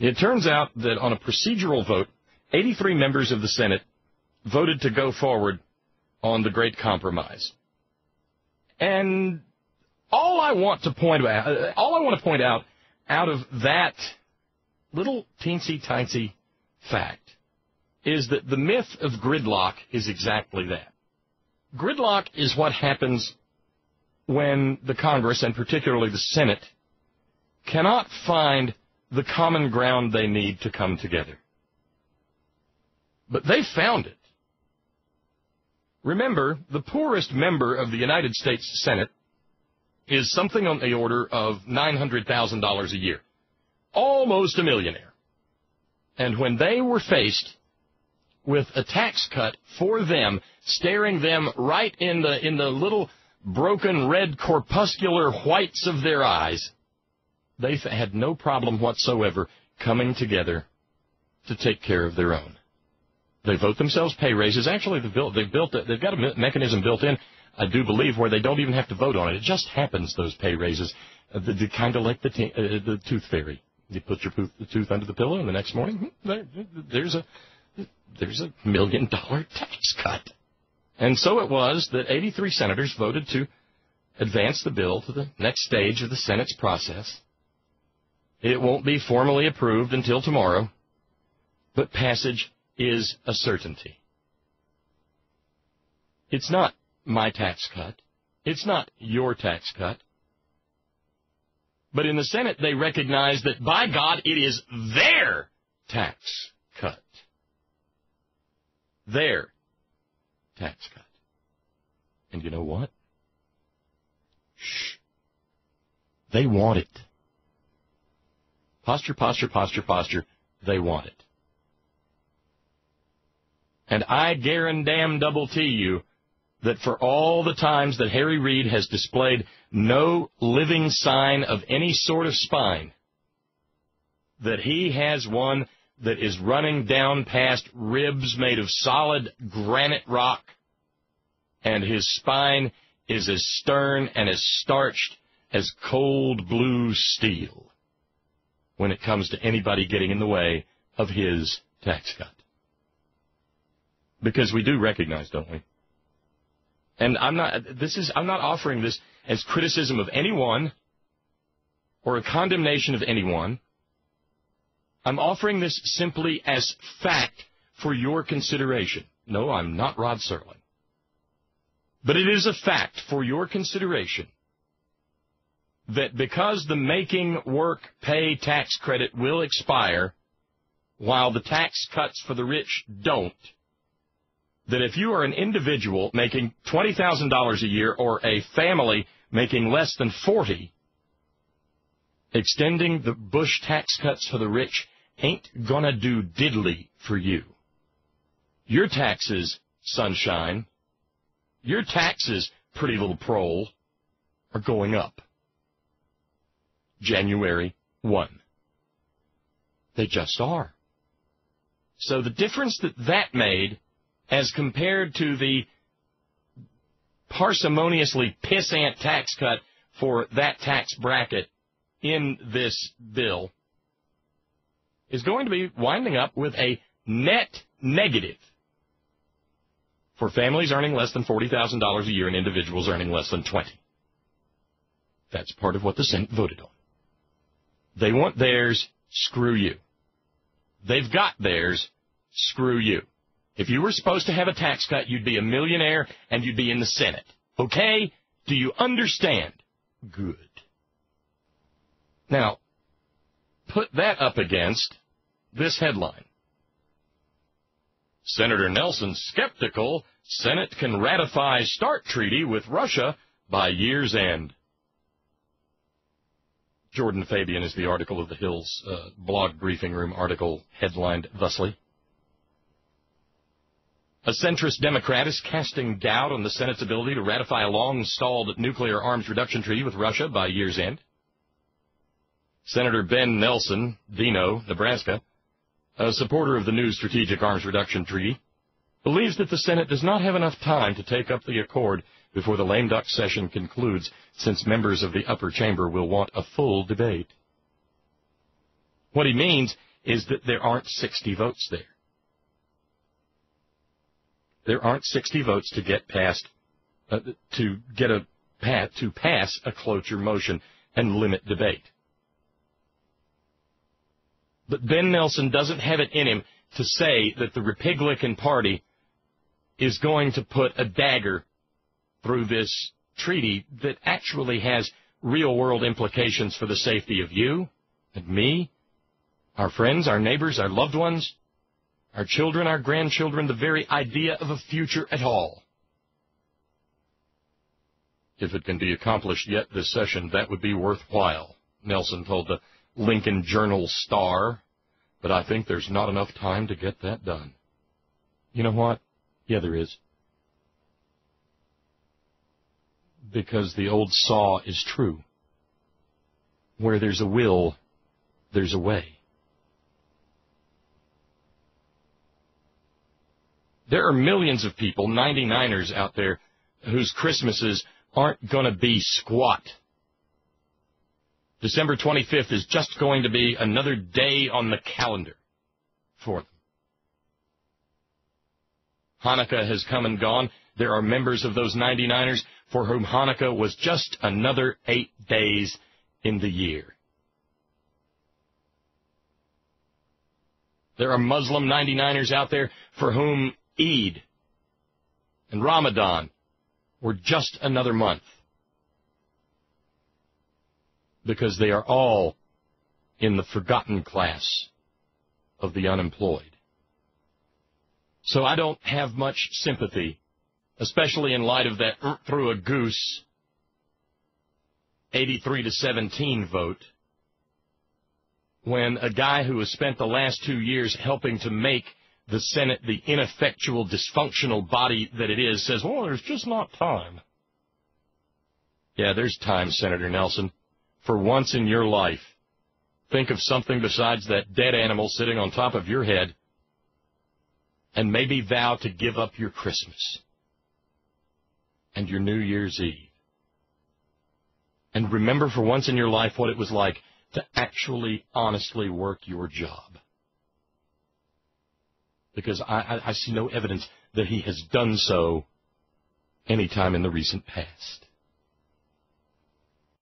It turns out that on a procedural vote, 83 members of the Senate voted to go forward on the Great Compromise. And all I want to point out out of that little teensy-tiny fact is that the myth of gridlock is exactly that. Gridlock is what happens when the Congress, and particularly the Senate, cannot find the common ground they need to come together. But they found it. Remember, the poorest member of the United States Senate is something on the order of $900,000 a year. Almost a millionaire. And when they were faced with a tax cut for them, staring them right in the little broken red corpuscular whites of their eyes, they had no problem whatsoever coming together to take care of their own. They vote themselves pay raises. Actually, they've got a mechanism built in, I do believe, where they don't even have to vote on it. It just happens, those pay raises. Kind of like the tooth fairy. You put your tooth under the pillow, and the next morning, there's a $1 million tax cut. And so it was that 83 senators voted to advance the bill to the next stage of the Senate's process. It won't be formally approved until tomorrow, but passage is a certainty. It's not my tax cut. It's not your tax cut. But in the Senate, they recognize that, by God, it is their tax cut. Their tax cut. And you know what? Shh. They want it. Posture, posture, posture, posture. They want it. And I guarantee you that for all the times that Harry Reid has displayed no living sign of any sort of spine, that he has one that is running down past ribs made of solid granite rock, and his spine is as stern and as starched as cold blue steel when it comes to anybody getting in the way of his tax cut. Because we do recognize, don't we? And I'm not offering this as criticism of anyone or a condemnation of anyone. I'm offering this simply as fact for your consideration. No, I'm not Rod Serling. But it is a fact for your consideration that because the making work pay tax credit will expire while the tax cuts for the rich don't, that if you are an individual making $20,000 a year or a family making less than $40,000, extending the Bush tax cuts for the rich ain't gonna do diddly for you. Your taxes, sunshine, your taxes, pretty little prole, are going up. January 1. They just are. So the difference that made as compared to the parsimoniously pissant tax cut for that tax bracket in this bill, is going to be winding up with a net negative for families earning less than $40,000 a year and individuals earning less than $20,000. That's part of what the Senate voted on. They want theirs, screw you. They've got theirs, screw you. If you were supposed to have a tax cut, you'd be a millionaire and you'd be in the Senate. Okay? Do you understand? Good. Now, put that up against this headline. Senator Nelson skeptical Senate can ratify START treaty with Russia by year's end. Jordan Fabian is the article of the Hill's blog briefing room article headlined thusly. A centrist Democrat is casting doubt on the Senate's ability to ratify a long-stalled nuclear arms reduction treaty with Russia by year's end. Senator Ben Nelson, Dino, Nebraska, a supporter of the new Strategic Arms Reduction Treaty, believes that the Senate does not have enough time to take up the accord before the lame duck session concludes, since members of the upper chamber will want a full debate. What he means is that there aren't 60 votes there. There aren't 60 votes to get past, to pass a cloture motion and limit debate. But Ben Nelson doesn't have it in him to say that the Republican Party is going to put a dagger through this treaty that actually has real-world implications for the safety of you and me, our friends, our neighbors, our loved ones, our children, our grandchildren, the very idea of a future at all. If it can be accomplished yet this session, that would be worthwhile, Nelson told the Lincoln Journal-Star, but I think there's not enough time to get that done. You know what? Yeah, there is. Because the old saw is true. Where there's a will, there's a way. There are millions of people, 99ers out there, whose Christmases aren't going to be squat. December 25th is just going to be another day on the calendar for them. Hanukkah has come and gone. There are members of those 99ers for whom Hanukkah was just another 8 days in the year. There are Muslim 99ers out there for whom Eid and Ramadan were just another month, because they are all in the forgotten class of the unemployed. So I don't have much sympathy, especially in light of that through a goose 83-17 vote, when a guy who has spent the last 2 years helping to make the Senate the ineffectual, dysfunctional body that it is says, well, there's just not time. Yeah, there's time, Senator Nelson. For once in your life, think of something besides that dead animal sitting on top of your head, and maybe vow to give up your Christmas and your New Year's Eve. And remember for once in your life what it was like to actually, honestly work your job. Because I see no evidence that he has done so any time in the recent past.